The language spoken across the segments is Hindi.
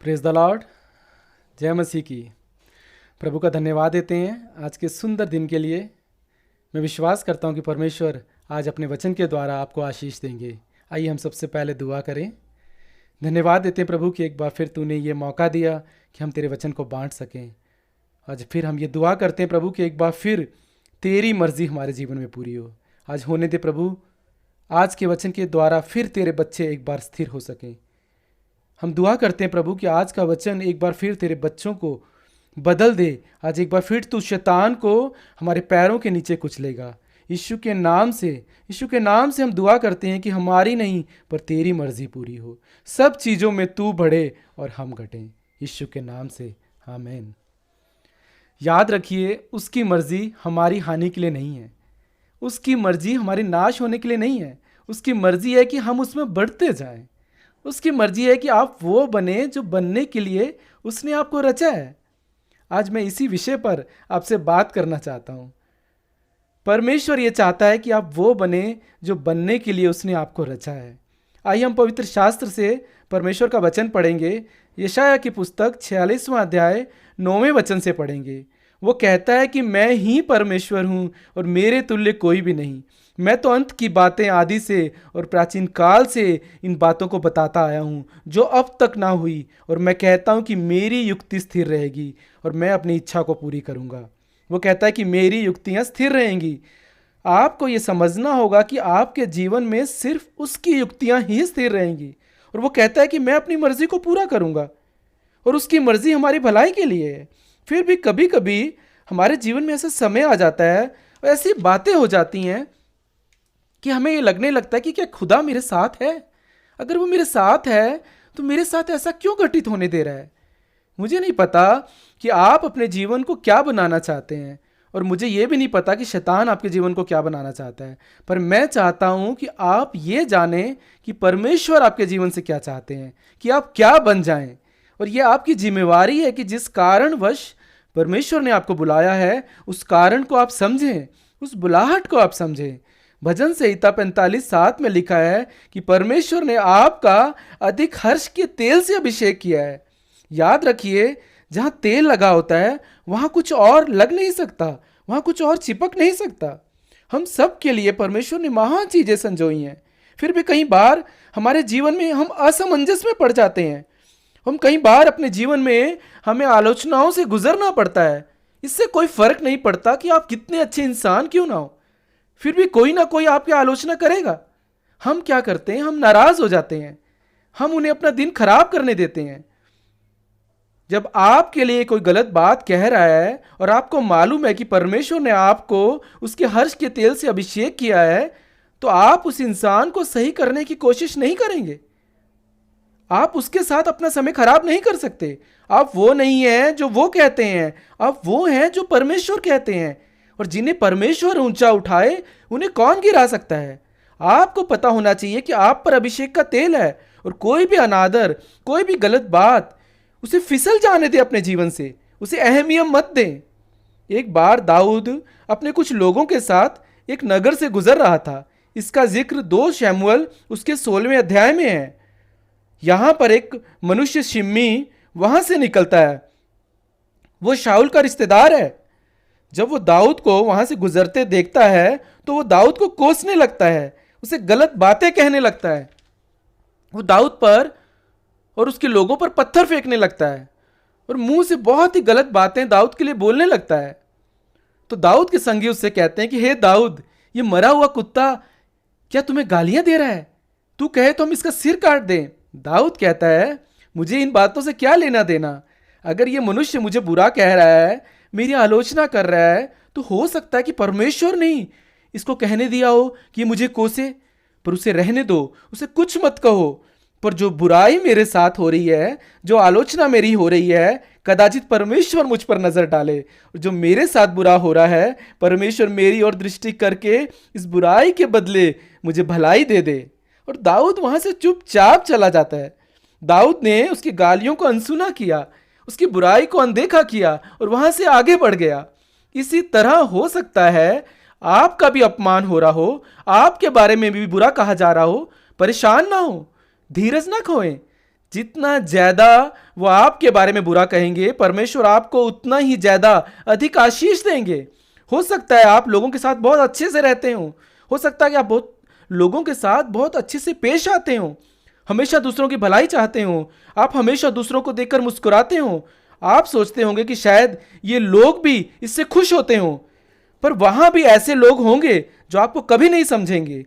Praise the Lord. जय मसीह की। प्रभु का धन्यवाद देते हैं आज के सुंदर दिन के लिए। मैं विश्वास करता हूं कि परमेश्वर आज अपने वचन के द्वारा आपको आशीष देंगे। आइए हम सबसे पहले दुआ करें। धन्यवाद देते हैं प्रभु कि एक बार फिर तूने ये मौका दिया कि हम तेरे वचन को बांट सकें। आज फिर हम ये दुआ करते हैं प्रभु कि एक बार फिर तेरी मर्जी हमारे जीवन में पूरी हो। आज होने दे प्रभु, आज के वचन के द्वारा फिर तेरे बच्चे एक बार स्थिर हो सकें। हम दुआ करते हैं प्रभु कि आज का वचन एक बार फिर तेरे बच्चों को बदल दे। आज एक बार फिर तू शैतान को हमारे पैरों के नीचे कुचलेगा। यीशु के नाम से हम दुआ करते हैं कि हमारी नहीं पर तेरी मर्जी पूरी हो। सब चीज़ों में तू बढ़े और हम घटें। यीशु के नाम से आमीन। याद रखिए, उसकी मर्जी हमारी हानि के लिए नहीं है। उसकी मर्जी हमारे नाश होने के लिए नहीं है। उसकी मर्जी है कि हम उसमें बढ़ते जाएं। उसकी मर्जी है कि आप वो बने जो बनने के लिए उसने आपको रचा है। आज मैं इसी विषय पर आपसे बात करना चाहता हूँ। परमेश्वर ये चाहता है कि आप वो बने जो बनने के लिए उसने आपको रचा है। आइए हम पवित्र शास्त्र से परमेश्वर का वचन पढ़ेंगे। यशायाह की पुस्तक 46वां अध्याय 9वें वचन से पढ़ेंगे। वो कहता है कि मैं ही परमेश्वर हूँ और मेरे तुल्य कोई भी नहीं। मैं तो अंत की बातें आदि से और प्राचीन काल से इन बातों को बताता आया हूँ जो अब तक ना हुई, और मैं कहता हूँ कि मेरी युक्ति स्थिर रहेगी और मैं अपनी इच्छा को पूरी करूँगा। वो कहता है कि मेरी युक्तियाँ स्थिर रहेंगी। आपको ये समझना होगा कि आपके जीवन में सिर्फ उसकी युक्तियाँ ही स्थिर रहेंगी। और वो कहता है कि मैं अपनी मर्जी को पूरा करूँगा और उसकी मर्जी हमारी भलाई के लिए है। फिर भी कभी कभी हमारे जीवन में ऐसा समय आ जाता है और ऐसी बातें हो जाती हैं कि हमें ये लगने लगता है कि क्या खुदा मेरे साथ है। अगर वो मेरे साथ है तो मेरे साथ ऐसा क्यों घटित होने दे रहा है। मुझे नहीं पता कि आप अपने जीवन को क्या बनाना चाहते हैं, और मुझे ये भी नहीं पता कि शैतान आपके जीवन को क्या बनाना चाहता है। पर मैं चाहता हूं कि आप ये जानें कि परमेश्वर आपके जीवन से क्या चाहते हैं, कि आप क्या बन जाएं। और ये आपकी जिम्मेवारी है कि जिस कारणवश परमेश्वर ने आपको बुलाया है उस कारण को आप समझें, उस बुलाहट को आप समझें। भजन संहिता 45:7 में लिखा है कि परमेश्वर ने आपका अधिक हर्ष के तेल से अभिषेक किया है। याद रखिए, जहां तेल लगा होता है वहां कुछ और लग नहीं सकता, वहां कुछ और चिपक नहीं सकता। हम सब के लिए परमेश्वर ने महान चीजें संजोई हैं। फिर भी कई बार हमारे जीवन में हम असमंजस में पड़ जाते हैं। हम कई बार अपने जीवन में हमें आलोचनाओं से गुजरना पड़ता है। इससे कोई फर्क नहीं पड़ता कि आप कितने अच्छे इंसान क्यों ना हो, फिर भी कोई ना कोई आपकी आलोचना करेगा। हम क्या करते हैं, हम नाराज हो जाते हैं, हम उन्हें अपना दिन खराब करने देते हैं। जब आपके लिए कोई गलत बात कह रहा है और आपको मालूम है कि परमेश्वर ने आपको उसके हर्ष के तेल से अभिषेक किया है, तो आप उस इंसान को सही करने की कोशिश नहीं करेंगे। आप उसके साथ अपना समय खराब नहीं कर सकते। आप वो नहीं हैं जो वो कहते हैं, आप वो हैं जो परमेश्वर कहते हैं। और जिन्हें परमेश्वर ऊंचा उठाए उन्हें कौन गिरा सकता है। आपको पता होना चाहिए कि आप पर अभिषेक का तेल है, और कोई भी अनादर, कोई भी गलत बात उसे फिसल जाने दे अपने जीवन से, उसे अहमियत मत दें। एक बार दाऊद अपने कुछ लोगों के साथ एक नगर से गुजर रहा था। इसका जिक्र 2 शमूएल उसके 16वें अध्याय में है। यहां पर एक मनुष्य शिम्मी वहां से निकलता है। वो शाऊल का रिश्तेदार है। जब वो दाऊद को वहां से गुजरते देखता है तो वो दाऊद को कोसने लगता है, उसे गलत बातें कहने लगता है। वो दाऊद पर और उसके लोगों पर पत्थर फेंकने लगता है और मुंह से बहुत ही गलत बातें दाऊद के लिए बोलने लगता है। तो दाऊद के संगी उससे कहते हैं कि हे दाऊद, ये मरा हुआ कुत्ता क्या तुम्हें गालियां दे रहा है? तू कहे तो हम इसका सिर काट दें। दाऊद कहता है, मुझे इन बातों से क्या लेना देना। अगर ये मनुष्य मुझे बुरा कह रहा है, मेरी आलोचना कर रहा है, तो हो सकता है कि परमेश्वर नहीं इसको कहने दिया हो कि मुझे कोसे। पर उसे रहने दो, उसे कुछ मत कहो। पर जो बुराई मेरे साथ हो रही है, जो आलोचना मेरी हो रही है, कदाचित परमेश्वर मुझ पर नजर डाले। और जो मेरे साथ बुरा हो रहा है, परमेश्वर मेरी ओर दृष्टि करके इस बुराई के बदले मुझे भलाई दे दे। और दाऊद वहां से चुपचाप चला जाता है। दाऊद ने उसकी गालियों को अनसुना किया, उसकी बुराई को अनदेखा किया और वहां से आगे बढ़ गया। इसी तरह हो सकता है आपका भी अपमान हो रहा हो, आपके बारे में भी बुरा कहा जा रहा हो। परेशान ना हो, धीरज ना खोएं, जितना ज्यादा वो आपके बारे में बुरा कहेंगे, परमेश्वर आपको उतना ही ज्यादा अधिक आशीष देंगे। हो सकता है आप लोगों के साथ बहुत अच्छे से रहते हो सकता है कि आप बहुत लोगों के साथ बहुत अच्छे से पेश आते हो, हमेशा दूसरों की भलाई चाहते हो, आप हमेशा दूसरों को देखकर मुस्कुराते हो। आप सोचते होंगे कि शायद ये लोग भी इससे खुश होते हो, पर वहां भी ऐसे लोग होंगे जो आपको कभी नहीं समझेंगे।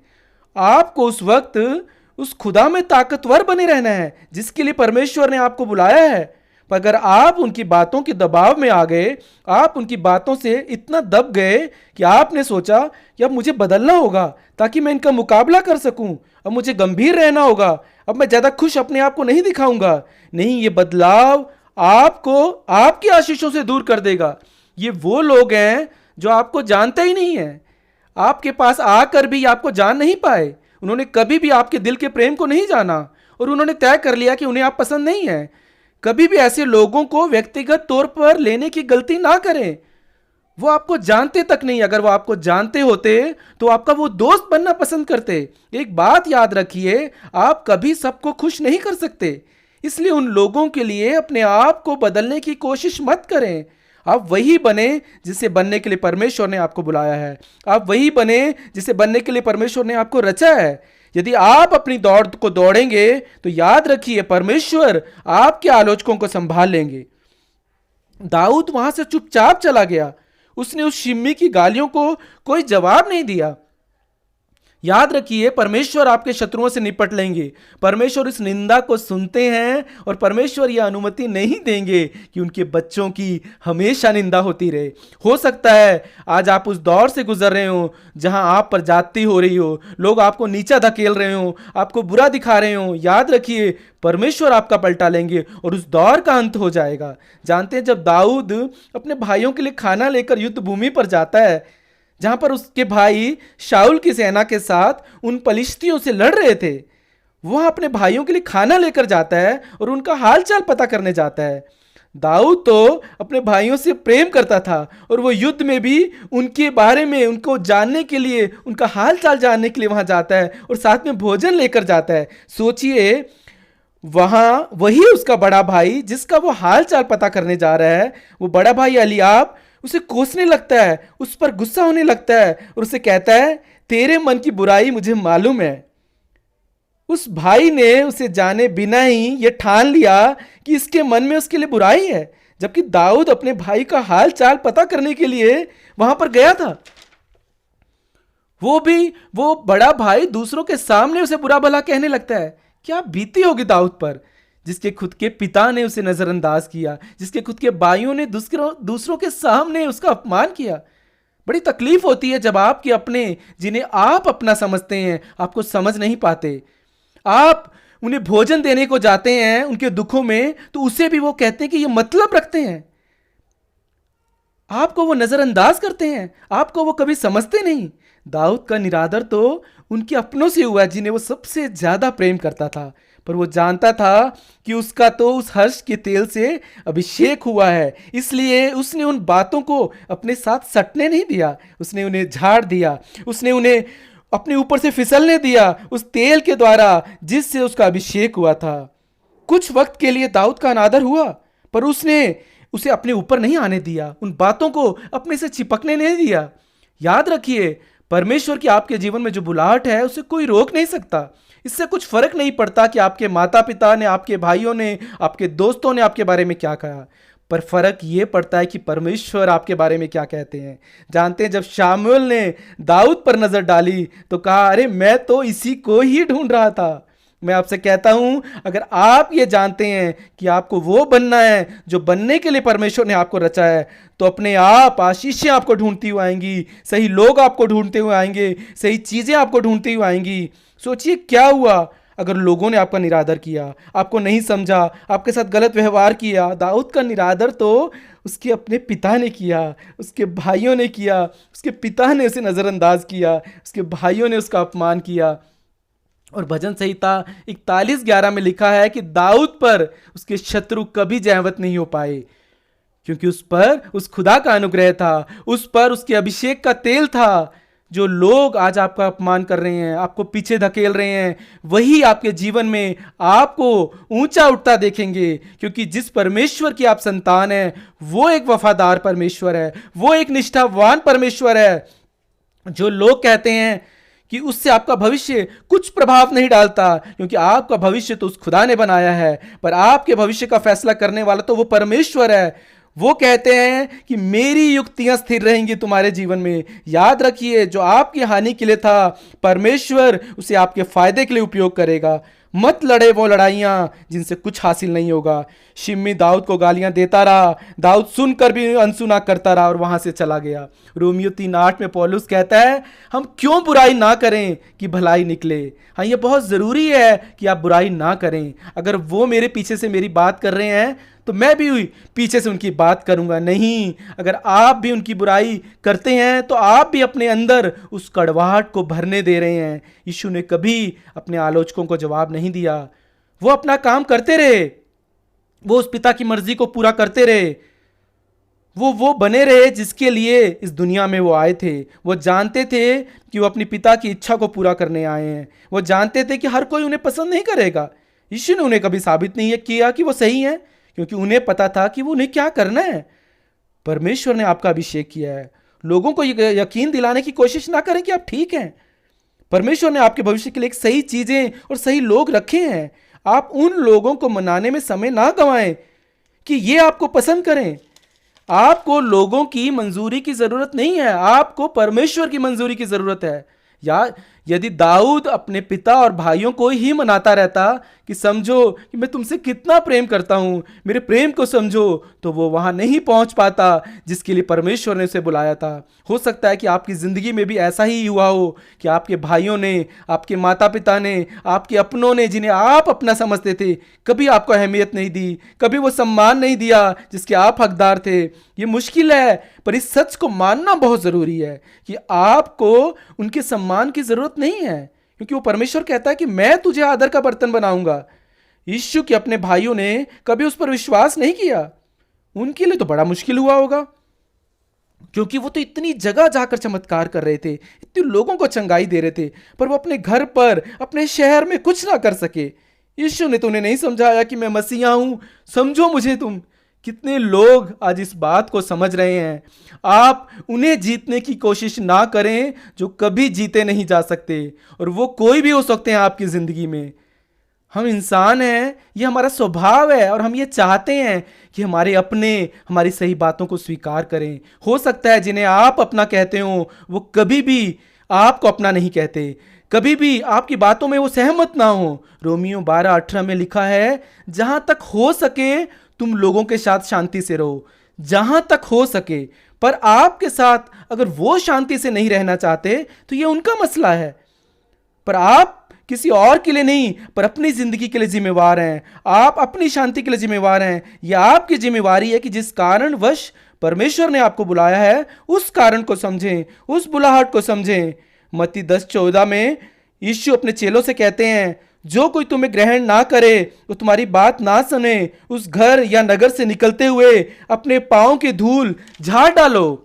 आपको उस वक्त उस खुदा में ताकतवर बने रहना है जिसके लिए परमेश्वर ने आपको बुलाया है। पर अगर आप उनकी बातों के दबाव में आ गए, आप उनकी बातों से इतना दब गए कि आपने सोचा कि अब मुझे बदलना होगा ताकि मैं इनका मुकाबला कर सकूं, अब मुझे गंभीर रहना होगा, अब मैं ज्यादा खुश अपने आप को नहीं दिखाऊंगा। नहीं, ये बदलाव आपको आपकी आशीषों से दूर कर देगा। ये वो लोग हैं जो आपको जानते ही नहीं है, आपके पास आकर भी आपको जान नहीं पाए। उन्होंने कभी भी आपके दिल के प्रेम को नहीं जाना और उन्होंने तय कर लिया कि उन्हें आप पसंद नहीं है। कभी भी ऐसे लोगों को व्यक्तिगत तौर पर लेने की गलती ना करें। वो आपको जानते तक नहीं, अगर वो आपको जानते होते तो आपका वो दोस्त बनना पसंद करते। एक बात याद रखिए, आप कभी सबको खुश नहीं कर सकते, इसलिए उन लोगों के लिए अपने आप को बदलने की कोशिश मत करें। आप वही बने जिसे बनने के लिए परमेश्वर ने आपको बुलाया है। आप वही बने जिसे बनने के लिए परमेश्वर ने आपको रचा है। यदि आप अपनी दौड़ को दौड़ेंगे तो याद रखिए परमेश्वर आपके आलोचकों को संभाल लेंगे। दाऊद वहां से चुपचाप चला गया। उसने उस शिम्मी की गालियों को कोई जवाब नहीं दिया। याद रखिए परमेश्वर आपके शत्रुओं से निपट लेंगे। परमेश्वर इस निंदा को सुनते हैं और परमेश्वर यह अनुमति नहीं देंगे कि उनके बच्चों की हमेशा निंदा होती रहे। हो सकता है आज आप उस दौर से गुजर रहे हो जहां आप पर जाति हो रही हो, लोग आपको नीचा धकेल रहे हो, आपको बुरा दिखा रहे हो। याद रखिए परमेश्वर आपका पलटा लेंगे और उस दौर का अंत हो जाएगा। जानते हैं जब दाऊद अपने भाइयों के लिए खाना लेकर युद्ध भूमि पर जाता है, जहां पर उसके भाई शाऊल की सेना के साथ उन पलिश्तियों से लड़ रहे थे, वह अपने भाइयों के लिए खाना लेकर जाता है और उनका हालचाल पता करने जाता है। दाऊद तो अपने भाइयों से प्रेम करता था और वो युद्ध में भी उनके बारे में, उनको जानने के लिए, उनका हालचाल जानने के लिए वहां जाता है और साथ में भोजन लेकर जाता है। सोचिए वहां वही उसका बड़ा भाई जिसका वो हालचाल पता करने जा रहा है, वो बड़ा भाई एलीआब उसे कोसने लगता है, उस पर गुस्सा होने लगता है और उसे कहता है तेरे मन की बुराई मुझे मालूम है। उस भाई ने उसे जाने बिना ही यह ठान लिया कि इसके मन में उसके लिए बुराई है, जबकि दाऊद अपने भाई का हाल चाल पता करने के लिए वहां पर गया था। वो बड़ा भाई दूसरों के सामने उसे बुरा भला कहने लगता है। क्या बीती होगी दाऊद पर, जिसके खुद के पिता ने उसे नजरअंदाज किया, जिसके खुद के भाइयों ने दूसरों के सामने उसका अपमान किया। बड़ी तकलीफ होती है जब आपके अपने, जिन्हें आप अपना समझते हैं, आपको समझ नहीं पाते। आप उन्हें भोजन देने को जाते हैं उनके दुखों में, तो उसे भी वो कहते हैं कि ये मतलब रखते हैं। आपको वो नजरअंदाज करते हैं, आपको वो कभी समझते नहीं। दाऊद का निरादर तो उनके अपनों से हुआ जिन्हें वो सबसे ज्यादा प्रेम करता था, पर वो जानता था कि उसका तो उस हर्ष के तेल से अभिषेक हुआ है, इसलिए उसने उन बातों को अपने साथ सटने नहीं दिया। उसने उन्हें झाड़ दिया, उसने उन्हें अपने ऊपर से फिसलने दिया उस तेल के द्वारा जिससे उसका अभिषेक हुआ था। कुछ वक्त के लिए दाऊद का अनादर हुआ, पर उसने उसे अपने ऊपर नहीं आने दिया, उन बातों को अपने से चिपकने नहीं दिया। याद रखिए परमेश्वर की आपके जीवन में जो बुलाहट है उसे कोई रोक नहीं सकता। इससे कुछ फर्क नहीं पड़ता कि आपके माता पिता ने, आपके भाइयों ने, आपके दोस्तों ने आपके बारे में क्या कहा, पर फर्क यह पड़ता है कि परमेश्वर आपके बारे में क्या कहते हैं। जानते हैं जब शामुएल ने दाऊद पर नजर डाली तो कहा, अरे मैं तो इसी को ही ढूंढ रहा था। मैं आपसे कहता हूं अगर आप ये जानते हैं कि आपको वो बनना है जो बनने के लिए परमेश्वर ने आपको रचा है, तो अपने आप आशीषें आपको ढूंढती हुई आएंगी, सही लोग आपको ढूंढते हुए आएंगे, सही चीजें आपको ढूंढती हुई आएंगी। सोचिए क्या हुआ अगर लोगों ने आपका निरादर किया, आपको नहीं समझा, आपके साथ गलत व्यवहार किया। दाऊद का निरादर तो उसके अपने पिता ने किया, उसके भाइयों ने किया, उसके पिता ने उसे नज़रअंदाज किया, उसके भाइयों ने उसका अपमान किया। और भजन संहिता 41:11 में लिखा है कि दाऊद पर उसके शत्रु कभी जयवंत नहीं हो पाए, क्योंकि उस पर उस खुदा का अनुग्रह था, उस पर उसके अभिषेक का तेल था। जो लोग आज आपका अपमान कर रहे हैं, आपको पीछे धकेल रहे हैं, वही आपके जीवन में आपको ऊंचा उठता देखेंगे, क्योंकि जिस परमेश्वर की आप संतान हैं वो एक वफादार परमेश्वर है, वो एक निष्ठावान परमेश्वर है। जो लोग कहते हैं कि उससे आपका भविष्य कुछ प्रभाव नहीं डालता, क्योंकि आपका भविष्य तो उस खुदा ने बनाया है, पर आपके भविष्य का फैसला करने वाला तो वो परमेश्वर है। वो कहते हैं कि मेरी युक्तियां स्थिर रहेंगी तुम्हारे जीवन में। याद रखिए, जो आपकी हानि के लिए था, परमेश्वर उसे आपके फायदे के लिए उपयोग करेगा। मत लड़े वो लड़ाइयां जिनसे कुछ हासिल नहीं होगा। शिमी दाऊद को गालियां देता रहा, दाऊद सुनकर भी अनसुना करता रहा और वहां से चला गया। रोमियो 3:8 में पौलुस कहता है, हम क्यों बुराई ना करें कि भलाई निकले। हाँ, ये बहुत ज़रूरी है कि आप बुराई ना करें। अगर वो मेरे पीछे से मेरी बात कर रहे हैं तो मैं भी पीछे से उनकी बात करूंगा नहीं। अगर आप भी उनकी बुराई करते हैं तो आप भी अपने अंदर उस कड़वाहट को भरने दे रहे हैं। यीशु ने कभी अपने आलोचकों को जवाब नहीं दिया। वो अपना काम करते रहे, वो उस पिता की मर्जी को पूरा करते रहे, वो बने रहे जिसके लिए इस दुनिया में वो आए थे। वो जानते थे कि वो अपने पिता की इच्छा को पूरा करने आए हैं। वो जानते थे कि हर कोई उन्हें पसंद नहीं करेगा। यीशु ने उन्हें कभी साबित नहीं किया कि वो सही है, क्योंकि उन्हें पता था कि वो उन्हें क्या करना है। परमेश्वर ने आपका अभिषेक किया है। लोगों को यकीन दिलाने की कोशिश ना करें कि आप ठीक हैं। परमेश्वर ने आपके भविष्य के लिए एक सही चीजें और सही लोग रखे हैं। आप उन लोगों को मनाने में समय ना गंवाएं कि ये आपको पसंद करें। आपको लोगों की मंजूरी की जरूरत नहीं है, आपको परमेश्वर की मंजूरी की जरूरत है। या यदि दाऊद अपने पिता और भाइयों को ही मनाता रहता कि समझो कि मैं तुमसे कितना प्रेम करता हूं, मेरे प्रेम को समझो, तो वो वहां नहीं पहुंच पाता जिसके लिए परमेश्वर ने उसे बुलाया था। हो सकता है कि आपकी जिंदगी में भी ऐसा ही हुआ हो कि आपके भाइयों ने, आपके माता पिता ने, आपके अपनों ने, जिन्हें आप अपना समझते थे, कभी आपको अहमियत नहीं दी, कभी वो सम्मान नहीं दिया जिसके आप हकदार थे। ये मुश्किल है, पर इस सच को मानना बहुत जरूरी है कि आपको उनके सम्मान की जरूरत नहीं है, क्योंकि वो परमेश्वर कहता है कि मैं तुझे आदर का बर्तन बनाऊंगा। यीशु के अपने भाइयों ने कभी उस पर विश्वास नहीं किया। उनके लिए तो बड़ा मुश्किल हुआ होगा, क्योंकि वो तो इतनी जगह जाकर चमत्कार कर रहे थे, इतने लोगों को चंगाई दे रहे थे, पर वो अपने घर पर, अपने शहर में कुछ ना कर सके। यीशु ने तो उन्हें नहीं समझाया कि मैं मसीहा हूं, समझो मुझे तुम। कितने लोग आज इस बात को समझ रहे हैं। आप उन्हें जीतने की कोशिश ना करें जो कभी जीते नहीं जा सकते, और वो कोई भी हो सकते हैं आपकी जिंदगी में। हम इंसान हैं, ये हमारा स्वभाव है, और हम ये चाहते हैं कि हमारे अपने हमारी सही बातों को स्वीकार करें। हो सकता है जिन्हें आप अपना कहते हो वो कभी भी आपको अपना नहीं कहते, कभी भी आपकी बातों में वो सहमत ना हो। रोमियो 12:18 में लिखा है, जहां तक हो सके तुम लोगों के साथ शांति से रहो, जहां तक हो सके। पर आपके साथ अगर वो शांति से नहीं रहना चाहते तो ये उनका मसला है, पर आप किसी और के लिए नहीं, पर अपनी जिंदगी के लिए जिम्मेवार हैं। आप अपनी शांति के लिए जिम्मेवार हैं। यह आपकी जिम्मेवारी है कि जिस कारणवश परमेश्वर ने आपको बुलाया है उस कारण को समझें, उस बुलाहट को समझें। मत्ती 10:14 में यीशु अपने चेलों से कहते हैं, जो कोई तुम्हें ग्रहण ना करे, वो तुम्हारी बात ना सुने, उस घर या नगर से निकलते हुए अपने पांव की धूल झाड़ डालो।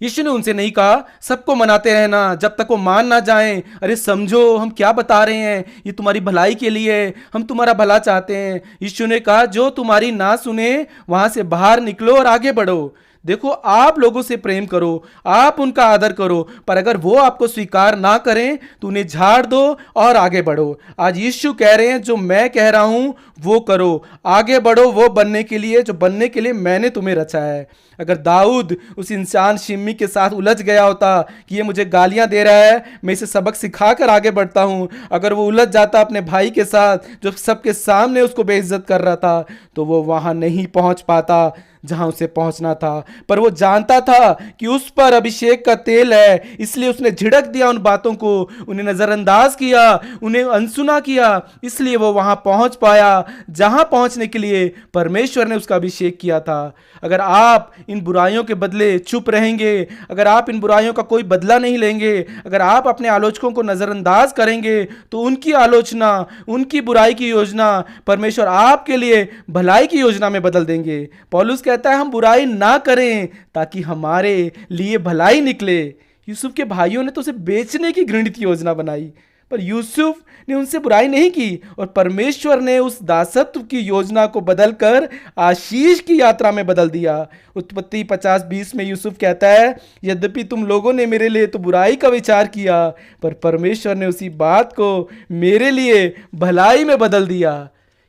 यीशु ने उनसे नहीं कहा सबको मनाते रहना जब तक वो मान ना जाएं। अरे समझो हम क्या बता रहे हैं, ये तुम्हारी भलाई के लिए, हम तुम्हारा भला चाहते हैं। यीशु ने कहा जो तुम्हारी ना सुने वहां से बाहर निकलो और आगे बढ़ो। देखो, आप लोगों से प्रेम करो, आप उनका आदर करो, पर अगर वो आपको स्वीकार ना करें तो उन्हें झाड़ दो और आगे बढ़ो। आज यीशु कह रहे हैं जो मैं कह रहा हूं वो करो, आगे बढ़ो वो बनने के लिए जो बनने के लिए मैंने तुम्हें रचा है। अगर दाऊद उस इंसान शिमी के साथ उलझ गया होता कि ये मुझे गालियां दे रहा है, मैं इसे सबक सिखाकर आगे बढ़ता हूं, अगर वो उलझ जाता अपने भाई के साथ जो सबके सामने उसको बेइज्जत कर रहा था, तो वो वहां नहीं पहुंच पाता जहां उसे पहुंचना था। पर वो जानता था कि उस पर अभिषेक का तेल है, इसलिए उसने झिड़क दिया उन बातों को, उन्हें नजरअंदाज किया, उन्हें अनसुना किया, इसलिए वो वहां पहुंच पाया जहां पहुंचने के लिए परमेश्वर ने उसका अभिषेक किया था। अगर आप इन बुराइयों के बदले चुप रहेंगे, अगर आप इन बुराइयों का कोई बदला नहीं लेंगे, अगर आप अपने आलोचकों को नजरअंदाज करेंगे, तो उनकी आलोचना, उनकी बुराई की योजना परमेश्वर आपके लिए भलाई की योजना में बदल देंगे। पौलुस कहता है हम बुराई ना करें ताकि हमारे लिए भलाई निकले। यूसुफ के भाइयों ने तो उसे बेचने की घृणित योजना बनाई, पर यूसुफ ने उनसे बुराई नहीं की और परमेश्वर ने उस दासत्व की योजना को बदलकर आशीष की यात्रा में बदल दिया। उत्पत्ति 50:20 में यूसुफ कहता है, यद्यपि तुम लोगों ने मेरे लिए तो बुराई का विचार किया, पर परमेश्वर ने उसी बात को मेरे लिए भलाई में बदल दिया।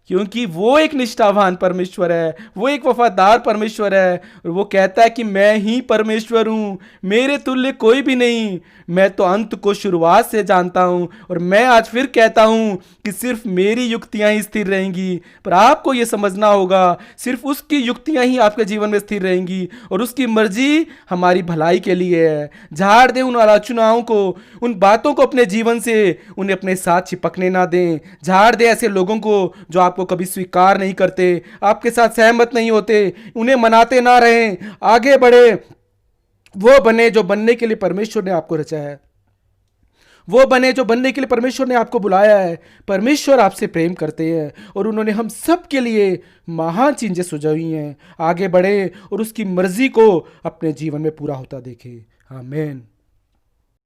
क्योंकि वो एक निष्ठावान परमेश्वर है, वो एक वफादार परमेश्वर है, और वो कहता है कि मैं ही परमेश्वर हूँ, मेरे तुल्य कोई भी नहीं। मैं तो अंत को शुरुआत से जानता हूँ, और मैं आज फिर कहता हूँ कि सिर्फ मेरी युक्तियाँ ही स्थिर रहेंगी। पर आपको ये समझना होगा, सिर्फ उसकी युक्तियाँ ही आपके जीवन में स्थिर रहेंगी, और उसकी मर्जी हमारी भलाई के लिए है। झाड़ दें उन आलोचनाओं को, उन बातों को अपने जीवन से, उन्हें अपने साथ चिपकने ना दें। झाड़ दें ऐसे लोगों को जो आपको कभी स्वीकार नहीं करते, आपके साथ सहमत नहीं होते, उन्हें मनाते ना रहें। आगे बढ़े, वो बने जो बनने के लिए परमेश्वर ने आपको रचा है, वो बने जो बनने के लिए परमेश्वर ने आपको बुलाया है। परमेश्वर आपसे प्रेम करते हैं और उन्होंने हम सब के लिए महान चीजें सुझाई हैं। आगे बढ़े और उसकी मर्जी को अपने जीवन में पूरा होता देखें। आमीन।